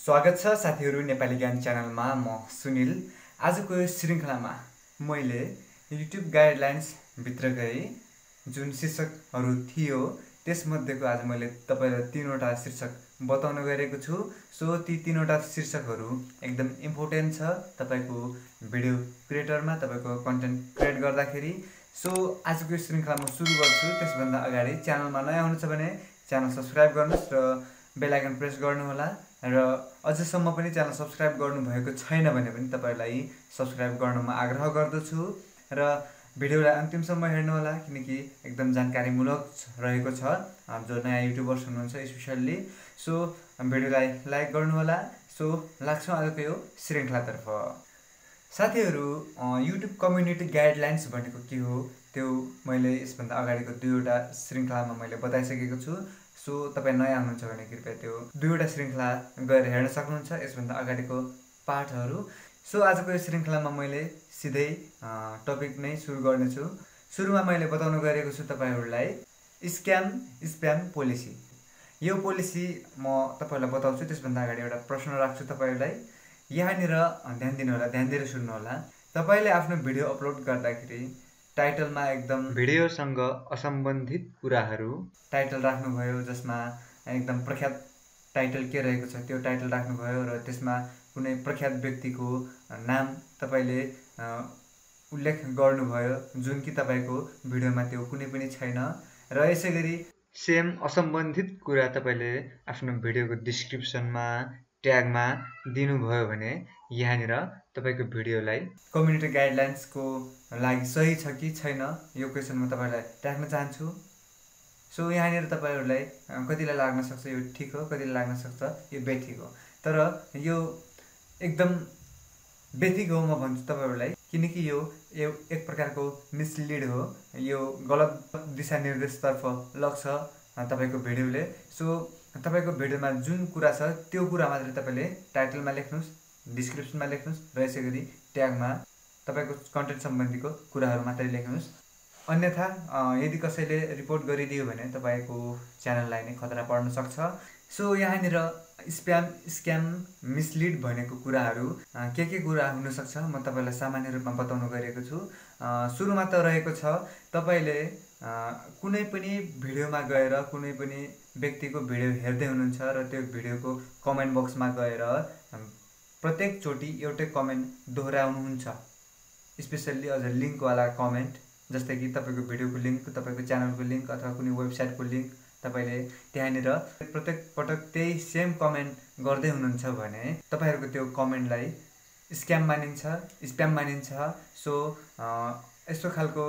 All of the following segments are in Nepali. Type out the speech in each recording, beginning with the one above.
स्वागत छ साथीहरु नेपाली ज्ञान च्यानलमा। म सुनिल। आजको यो श्रृंखलामा मैले YouTube गाइडलाइन्स भित्रकै जुन शीर्षकहरु थियो त्यसमध्येको आज मैले तपाईलाई 3 वटा शीर्षक बताउन गएको छु। सो ती 3 वटा शीर्षकहरु एकदम इम्पोर्टेन्ट छ तपाईको भिडियो क्रिएटरमा, तपाईको कन्टेन्ट क्रिएट गर्दाखेरि। सो आजको यो श्रृंखला म सुरु गर्छु। त्यसभन्दा अगाडि च्यानलमा नयाँ हुनुहुन्छ भने च्यानल सब्स्क्राइब गर्नुस् र बेल आइकन प्रेस गर्नु होला र अझसम्म पनि च्यानल सब्स्क्राइब गर्नु भएको छैन भने पनि तपाईलाई सब्स्क्राइब गर्नमा आग्रह गर्दछु र भिडियोलाई अन्तिमसम्म हेर्नु होला किनकि एकदम जानकारीमूलक रहेको छ। जो नयाँ युट्युबर्स हुनुहुन्छ स्पेशली सो भिडियोलाई लाइक गर्नु होला। सो लाग्छौं आजको यो श्रृंखलातर्फ। साथीहरु, YouTube कम्युनिटी गाइडलाइन्स भनेको के हो त्यो मैले यसभन्दा अगाडिको 2 वटा श्रृंखलामा मैले बताइसकेको छु। सो तपाई नयाँ हुनुहुन्छ भने कृपया त्यो 2 वटा श्रृंखला गएर हेर्न सक्नुहुन्छ, यसभन्दा अगाडिको पाठहरु। सो आजको यो श्रृंखलामा मैले सिधै टपिक नै सुरु गर्नेछु। सुरुमा मैले बताउन गएको छु तपाईहरुलाई स्प्याम पोलिसी। यो पोलिसी म तपाईलाई बताउँछु त्यसभन्दा अगाडि एउटा प्रश्न राख्छु तपाईहरुलाई। यहाँनिर ध्यान दिनु होला, ध्यान दिएर सुन्नु होला। तपाईले आफ्नो भिडियो अपलोड गर्दाखेरि टाइटलमा एकदम भिडियोसँग असम्बन्धित कुराहरु टाइटल राख्नुभयो, जसमा एकदम प्रख्यात टाइटल के रहेको छ त्यो टाइटल राख्नुभयो र त्यसमा कुनै प्रख्यात व्यक्तिको नाम तपाईले उल्लेख गर्नुभयो जुन कि तपाईको भिडियोमा त्यो कुनै पनि छैन र यसैगरी सेम असम्बन्धित कुरा तपाईले आफ्नो भिडियोको डिस्क्रिप्सनमा ट्यागमा दिनुभयो भने यहाँनिर तपाईको भिडियोलाई कम्युनिटी गाइडलाइन्सको लागि सही छ कि छैन यो क्वेशन म तपाईलाई राख्न चाहन्छु। सो यहाँनिर तपाईहरुलाई कतिलाई लाग्न सक्छ यो ठीक हो, कतिलाई लाग्न सक्छ यो बेठिक हो, तर यो एकदम बेठिक हो म भन्छु तपाईहरुलाई किनकि यो एक प्रकारको मिसलिड हो। यो गलत दिशानिर्देशतर्फ लग्छ तपाईको भिडियोले। सो तपाईको भिडियोमा जुन कुरा छ त्यो कुरा मात्र तपाईले टाइटलमा लेख्नुस्, डिस्क्रिप्सनमा लेख्नुस् र यसैगरी ट्यागमा तपाईको कन्टेन्ट सम्बन्धीको कुराहरु मात्रै लेख्नुस्। अन्यथा यदि कसैले रिपोर्ट गरिदियो भने तपाईको च्यानललाई नै खतरा पर्न सक्छ। सो यहाँनिर स्क्याम मिसलिड भनेको कुराहरु के कुरा हुन सक्छ म तपाईलाई सामान्य रूपमा बताउन गएको छु। सुरुमा त रहेको छ तपाईले कुनै पनि भिडियोमा गएर कुनै पनि व्यक्तिको भिडियो हेर्दै हुनुहुन्छ र त्यो भिडियोको कमेन्ट बक्समा गएर प्रत्येक चोटी एउटै कमेन्ट दोहोर्याउनुहुन्छ, स्पेशली अझ लिंक वाला कमेन्ट, जस्तै कि तपाईको भिडियोको लिंक, तपाईको च्यानलको लिंक अथवा कुनै वेबसाइटको लिंक तपाईले त्यहाँनिर प्रत्येक पटक त्यही सेम कमेन्ट गर्दै हुनुहुन्छ भने तपाईहरुको त्यो कमेन्टलाई स्क्याम मानिन्छ। सो यस्तो खालको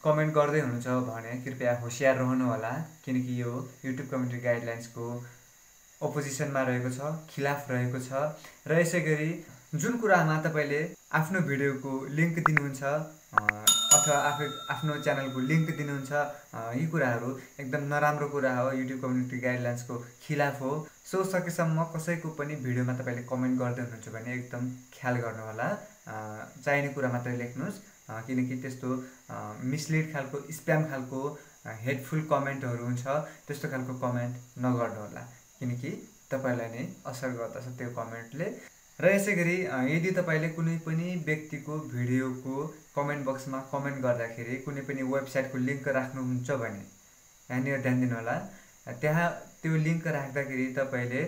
कमेन्ट गर्दै हुनुहुन्छ भने कृपया होशियार रहनु होला किनकि यो YouTube कम्युनिटी गाइडलाइन्सको अपोजिसनमा रहेको छ, खिलाफ रहेको छ र यसैगरी जुन कुरामा तपाईले आफ्नो भिडियोको लिंक दिनुहुन्छ अथवा आफ्नो च्यानलको लिंक दिनुहुन्छ यी कुराहरु एकदम नराम्रो कुरा हो, YouTube कम्युनिटी गाइडलाइन्सको खिलाफ हो। सो सकेसम्म कसैको पनि भिडियोमा तपाईले कमेन्ट गर्दै हुनुहुन्छ भने एकदम ख्याल गर्नु होला, चाहिने कुरा मात्रै लेख्नुस् किनकि त्यस्तो मिसलिड खालको स्प्याम खालको हेटफुल कमेन्टहरु हुन्छ, त्यस्तो खालको कमेन्ट नगर्नु होला किनकि तपाईलाई नै असर गर्दछ त्यो कमेन्टले। र यसैगरी यदि तपाईले कुनै पनि व्यक्तिको भिडियोको कमेन्ट बक्समा कमेन्ट गर्दाखेरि कुनै पनि वेबसाइटको लिंक राख्नुहुन्छ भने यहाँनिर ध्यान दिनु होला। त्यहाँ त्यो लिंक राख्दाखेरि तपाईले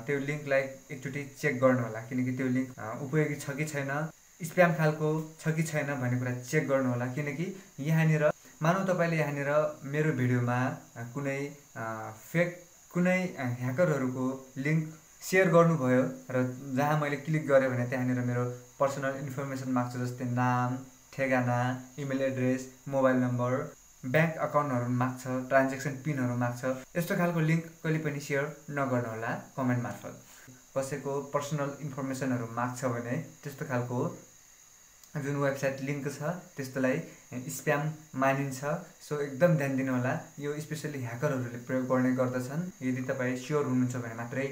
त्यो लिंकलाई एकचोटी चेक गर्नु होला किनकि त्यो लिंक उपयोगी छ कि छैन, स्प्याम खालको छ कि छैन भन्ने कुरा चेक गर्नु होला किनकि यहाँनिर मानौ तपाईले यहाँनिर मेरो भिडियोमा कुनै ह्याकरहरुको लिंक शेयर गर्नुभयो र जहाँ मैले क्लिक गरे भने त्यहाँनिर मेरो पर्सनल इन्फर्मेसन माग्छ, जस्तै नाम, ठेगाना, email address, mobile number, bank अकाउन्टहरु माग्छ, ट्रान्ज्याक्सन पिनहरु माग्छ। यस्तो खालको लिंक कहिले पनि शेयर नगर्नु होला कमेन्ट मार्फत। कसैको पर्सनल इन्फर्मेसनहरु माग्छ भने त्यस्तो खालको जुन वेबसाइट लिंक छ त्यस्तोलाई स्प्याम मानिन्छ। सो एकदम ध्यान दिनु होला, यो स्पेशली ह्याकरहरुले प्रयोग गर्ने गर्दछन्। यदि तपाई स्योर हुनुहुन्छ भने मात्रै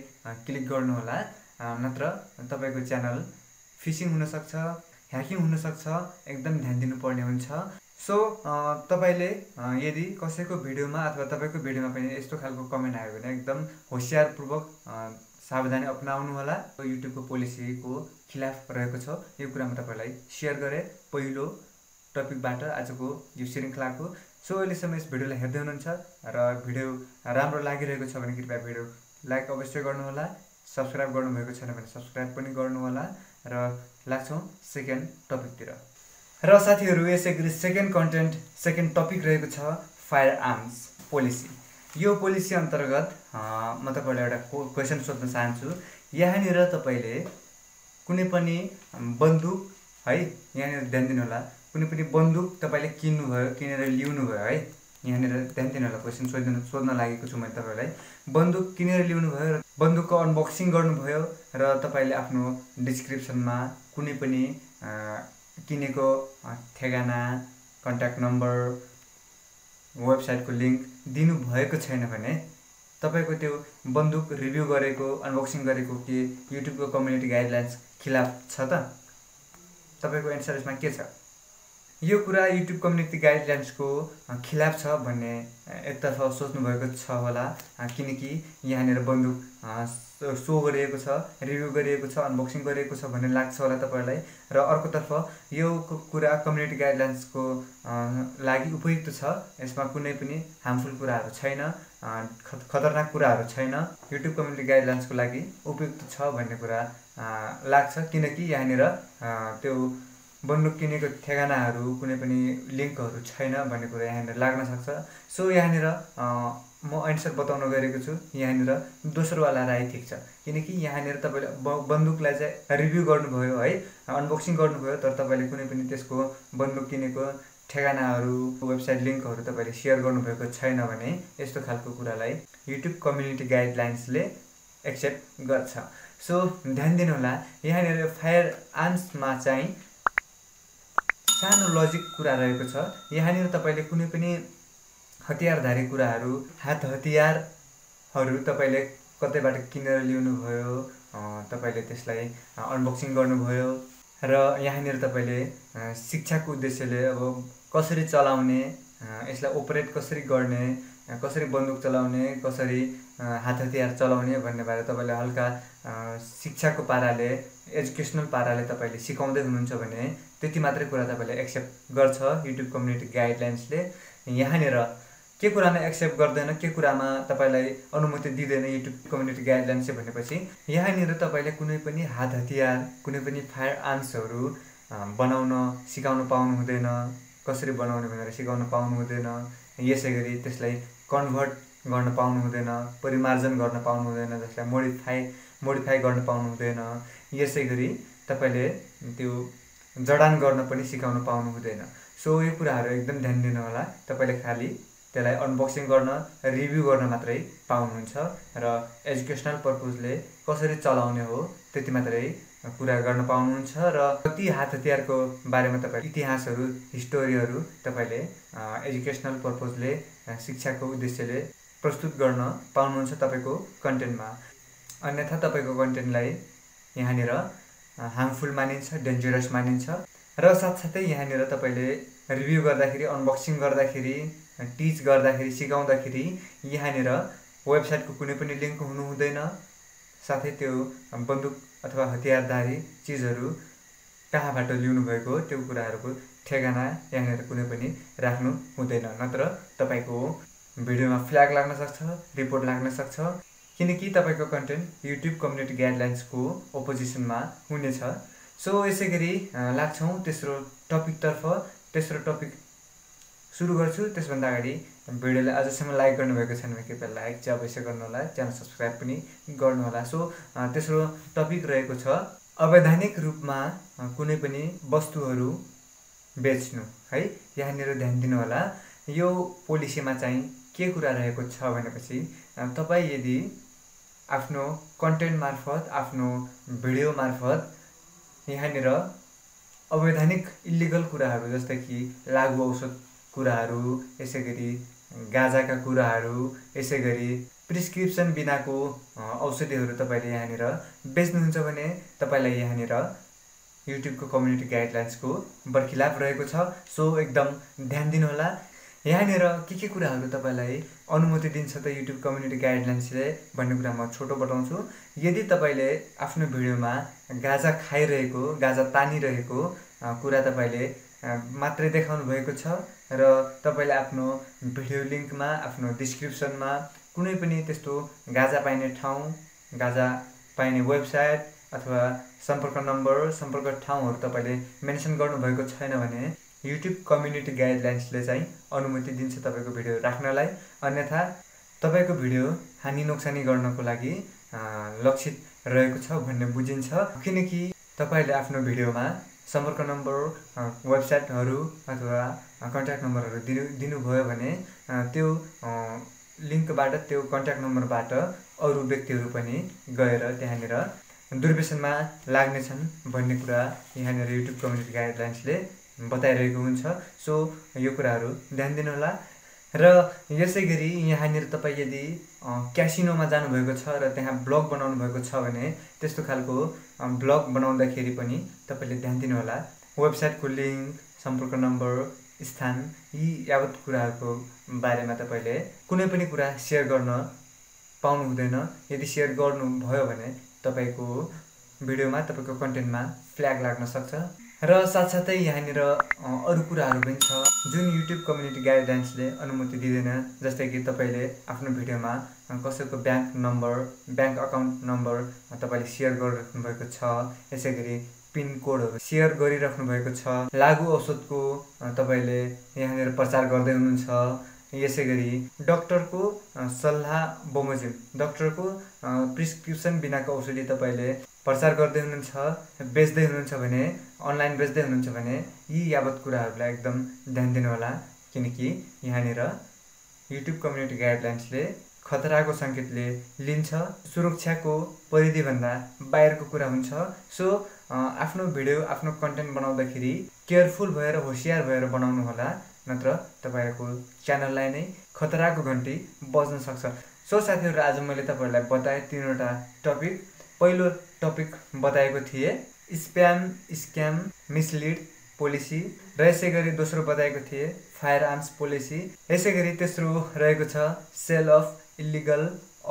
क्लिक गर्नु होला, नत्र तपाईको च्यानल फिशिङ हुन सक्छ, ह्याकिङ हुन सक्छ, एकदम ध्यान दिनुपर्ने हुन्छ। सो तपाईले यदि कसैको भिडियोमा अथवा तपाईको भिडियोमा पनि यस्तो खालको कमेन्ट आयो भने एकदम होशियारपूर्वक सावधानी अपनाउनु होला। युट्युबको पोलिसीको खिलाफ रहेको छ यो कुरा म तपाईलाई शेयर गरे पहिलो टपिकबाट आजको यो श्रृंखलाको। सो अहिलेसम्म यस भिडियोलाई हेर्दै हुनुहुन्छ र भिडियो राम्रो लागिरहेको छ भने कृपया भिडियो लाइक अवश्य गर्नुहोला, सब्स्क्राइब गर्नुभएको छैन भने सब्स्क्राइब पनि गर्नुहोला र लाग्छौँ सेकेन्ड टपिकतिर। र साथीहरू यसै गरी सेकेन्ड टपिक रहेको छ फायर आर्म्स पोलिसी। यो पोलिसी अन्तर्गत म तपाईलाई एउटा क्वेसन सोध्न चाहन्छु। यहाँनिर तपाईले कुनै पनि बन्दुक है, यहाँनिर ध्यान दिनु होला, कुनै पनि बन्दुक तपाईले किनेर ल्याउनु भयो है, यहाँनिर ध्यान दिनु होला। क्वेसन सोध्न लागेको छु मैले तपाईलाई। बन्दुक किनेर ल्याउनु भयो र बन्दुकको अनबक्सिङ गर्नुभयो र तपाईले आफ्नो डिस्क्रिप्सनमा कुनै पनि किनेको ठेगाना, कन्ट्याक्ट नम्बर, वेबसाइटको लिंक दिनु भएको छैन भने तपाईको त्यो बन्दुक रिभ्यू गरेको, अनबक्सिङ गरेको के युट्युबको कम्युनिटी गाइडलाइन्स खिलाफ छ त? तपाईको एन्सर यसमा के छ? यो कुरा युट्युब कम्युनिटी गाइडलाइन्सको खिलाफ छ भन्ने एकतर्फ सोच्नु भएको छ होला, किनकि यहाँनिर बन्दुक सो गरिएको छ, रिभ्यू गरिएको छ, अनबक्सिङ गरिएको छ भन्ने लाग्छ होला तपाईलाई। र अर्कोतर्फ यो कुरा कम्युनिटी गाइडलाइन्सको लागि उपयुक्त छ, यसमा कुनै पनि हार्मफुल कुराहरू छैन, खतरनाक कुराहरू छैन, युट्युब कम्युनिटी गाइडलाइन्सको लागि उपयुक्त छ भन्ने कुरा लाग्छ। किनकि यहाँनिर त्यो बन्दुक किनेको ठेगानाहरू, कुनै पनि लिङ्कहरू छैन भन्ने कुरा यहाँनिर लाग्न सक्छ। सो यहाँनिर म एन्सर बताउन गएको छु। यहाँनिर दोस्रो वाला राय ठिक छ, किनकि यहाँनिर तपाईले बन्दुकलाई चाहिँ रिभ्यू गर्नुभयो है, अनबक्सिङ गर्नुभयो, तर तपाईले कुनै पनि त्यसको बन्दुक किनेको ठेगानाहरू, वेबसाइट लिङ्कहरू तपाईले सेयर गर्नुभएको छैन भने यस्तो खालको कुरालाई युट्युब कम्युनिटी गाइडलाइन्सले एक्सेप्ट गर्छ। सो ध्यान दिनु होला, यहाँनिर फायर आर्म्समा चाहिँ सानो लजिक कुरा रहेको छ। यहाँनिर तपाईले कुनै पनि हतियारधारी कुराहरू, हात हतियारहरू तपाईले कतैबाट किनेर ल्याउनु भयो, तपाईले त्यसलाई अनबक्सिङ गर्नुभयो र यहाँनिर तपाईले शिक्षाको उद्देश्यले अब कसरी चलाउने, यसलाई अपरेट कसरी गर्ने, कसरी बन्दुक चलाउने, कसरी हात हतियार चलाउने भन्ने बारे तपाईले हल्का शिक्षाको पाराले, एजुकेसनल पाराले तपाईले सिकाउँदै हुनुहुन्छ भने त्यति मात्रै कुरा तपाईले एक्सेप्ट गर्छ युट्युब कम्युनिटी गाइडलाइन्सले। यहाँनिर के कुरामा एक्सेप्ट गर्दैन, के कुरामा तपाईलाई अनुमति दिँदैन युट्युब कम्युनिटी गाइडलाइन्स भनेपछि यहाँनिर तपाईले कुनै पनि हात हतियार, कुनै पनि फायर आर्म्सहरू बनाउन सिकाउन पाउनु हुँदैन, कसरी बनाउने भनेर सिकाउन पाउनु हुँदैन, यसै गरी त्यसलाई कन्भर्ट गर्न पाउनु हुँदैन, परिमार्जन गर्न पाउनु हुँदैन, जसलाई मोडिफाई गर्न पाउनु हुँदैन, यसै गरी तपाईले त्यो जडान गर्न पनि सिकाउन पाउनु हुँदैन। सो यो कुराहरू एकदम ध्यान दिनु होला। तपाईले खाली त्यसलाई अनबक्सिङ गर्न, रिभ्यू गर्न मात्रै पाउनुहुन्छ र एजुकेसनल पर्पजले कसरी चलाउने हो त्यति मात्रै कुरा गर्न पाउनुहुन्छ। र ती हात हतियारको बारेमा तपाईले इतिहासहरू, हिस्टोरीहरू तपाईले एजुकेसनल पर्पजले, शिक्षाको उद्देश्यले प्रस्तुत गर्न पाउनुहुन्छ तपाईको कन्टेन्टमा। अन्यथा तपाईको कन्टेन्टलाई यहाँनिर हार्मफुल मानिन्छ, डेन्जरस मानिन्छ। र साथसाथै यहाँनिर तपाईले रिभ्यू गर्दाखेरि, अनबक्सिङ गर्दाखेरि, टिच गर्दाखेरि, सिकाउँदाखेरि यहाँनिर वेबसाइटको कुनै पनि लिङ्क हुनु हुँदैन, साथै त्यो बन्दुक अथवा हतियारधारी चिजहरू कहाँबाट ल्याउनु भएको त्यो कुराहरूको ठेगाना यहाँनिर कुनै पनि राख्नु हुँदैन, नत्र तपाईको भिडियोमा फ्ल्याग लाग्न सक्छ, रिपोर्ट लाग्न सक्छ, किनकि तपाईको कन्टेन्ट युट्युब कम्युनिटी गाइडलाइन्सको अपोजिसनमा हुनेछ। सो यसै गरी लाग्छौँ तेस्रो टपिकतर्फ। तेस्रो टपिक सुरु गर्छु। त्यसभन्दा अगाडि भिडियोलाई आजसम्म लाइक गर्नुभएको छैन भने कृपया लाइक चाहिँ अवश्य गर्नुहोला, च्यानल सब्स्क्राइब पनि गर्नुहोला। सो तेस्रो टपिक रहेको छ अवैधानिक रूपमा कुनै पनि वस्तुहरू बेच्नु है। यहाँनिर ध्यान दिनु होला, यो पोलिसीमा चाहिँ के कुरा रहेको छ भनेपछि तपाई यदि आफ्नो कन्टेन्ट मार्फत, आफ्नो भिडियो मार्फत यहाँनिर अवैधानिक इलिगल कुराहरू जस्तै कि लागु औषध कुराहरू, यसै गरी गाजाका कुराहरू, यसै गरी प्रिस्क्रिप्सन बिनाको औषधिहरू तपाईले यहाँनिर बेच्नुहुन्छ भने तपाईलाई यहाँनिर युट्युबको कम्युनिटी गाइडलाइन्सको बरखिलाफ रहेको छ। सो एकदम ध्यान दिनु होला। यहाँनिर के कुराहरू तपाईलाई अनुमति दिन्छ त YouTube कम्युनिटी गाइडलाइन्सले भन्ने कुरा म छोटो बताउँछु। यदि तपाईले आफ्नो भिडियोमा गाजा खाइरहेको, गाजा तानिरहेको कुरा तपाईले मात्रै देखाउनु भएको छ र तपाईले आफ्नो भिडियो लिंकमा, आफ्नो डिस्क्रिप्सनमा कुनै पनि त्यस्तो गाजा पाइने ठाउँ, गाजा पाइने वेबसाइट अथवा सम्पर्क नम्बर, सम्पर्क ठाउँहरू तपाईले मेन्सन गर्नुभएको छैन भने YouTube कम्युनिटी गाइडलाइन्सले चाहिँ अनुमति दिन्छ तपाईको भिडियो राख्नलाई। अन्यथा तपाईको भिडियो हानि नोक्सानी गर्नको लागि लक्षित रहेको छ भन्ने बुझिन्छ। किनकि तपाईले आफ्नो भिडियोमा सम्पर्क नम्बर, वेबसाइटहरू अथवा कन्ट्याक्ट नम्बरहरू दिनुभयो भने त्यो लिंकबाट, त्यो कन्ट्याक्ट नम्बरबाट अरू व्यक्तिहरू पनि गएर त्यहाँनिर दुर्व्यसनमा लाग्नेछन् भन्ने कुरा यहाँनिर YouTube कम्युनिटी गाइडलाइन्सले बताइरहेको हुन्छ। सो यो कुराहरू ध्यान दिनुहोला। र यसैगरी यहाँनिर तपाई यदि क्यासिनोमा जानुभएको छ र त्यहाँ ब्लग बनाउनु भएको छ भने त्यस्तो खालको ब्लग बनाउँदाखेरि पनि तपाईले ध्यान दिनुहोला। वेबसाइटको लिंक, सम्पर्क नम्बर, स्थान यी यावत कुराहरूको बारेमा तपाईले कुनै पनि कुरा शेयर गर्न पाउनु हुँदैन। यदि शेयर गर्नु भयो भने तपाईको भिडियोमा, तपाईको कन्टेन्टमा फ्ल्याग लाग्न सक्छ। र साथसाथै यहाँनिर अरू कुराहरू पनि छ जुन YouTube कम्युनिटी गाइडलाइन्सले अनुमति दिँदैन। जस्तै कि तपाईले आफ्नो भिडियोमा कसैको bank number, bank account number तपाईले शेयर गरिराख्नु भएको छ, यसैगरी पिन कोडहरू शेयर गरिराख्नु भएको छ, लागु औषधको तपाईले यहाँनिर प्रचार गर्दै हुनुहुन्छ, यसैगरी डाक्टरको सल्लाह बमोजिम, डाक्टरको प्रिस्क्रिप्सन बिनाको औषधि तपाईले प्रचार गर्दै हुनुहुन्छ, बेच्दै हुनुहुन्छ भने, अनलाइन बेच्दै हुनुहुन्छ भने यी यावत कुराहरूलाई एकदम ध्यान दिनुहोला। किनकि यहाँनिर YouTube कम्युनिटी गाइडलाइन्सले खतराको संकेतले लिन्छ। सुरक्षाको परिधिभन्दा बाहिरको कुरा हुन्छ। सो आफ्नो भिडियो, आफ्नो कन्टेन्ट बनाउँदाखेरि केयरफुल भएर, होशियार भएर बनाउनु होला, नत्र तपाईको च्यानललाई नै खतराको घण्टी बज्न सक्छ। सो साथीहरु, आज मैले तपाईहरुलाई बताए 3वटा टपिक। पहिलो टपिक बताएको थिए स्प्याम, स्क्याम, मिसलिड पोलिसी र यसैगरी दोस्रो बताएको थिए फायरआर्म्स पोलिसी। यसैगरी तेस्रो रहेको छ सेल अफ इलिगल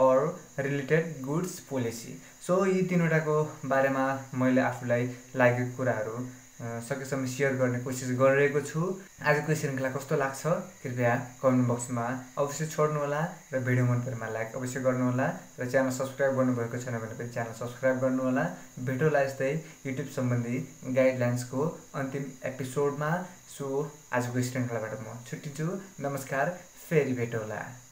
और रिलेटेड गुड्स पोलिसी। सो यी 3वटाको बारेमा मैले आफूलाई लागेको कुराहरू सकेसम्म शेयर गर्ने कोसिस गरिरहेको छु। आजको श्रृंखला कस्तो लाग्छ कृपया कमेन्ट बक्समा अवश्य छोड्नुहोला र भिडियो मन परेमा लाइक अवश्य गर्नुहोला र च्यानल सब्स्क्राइब गर्नुभएको छैन भने पनि च्यानल सब्स्क्राइब गर्नुहोला। भेटौँला यस्तै YouTube सम्बन्धी गाइडलाइन्सको अन्तिम एपिसोडमा। सो आजको श्रृंखलाबाट म छुट्टिन्छु। नमस्कार, फेरि भेटौँला।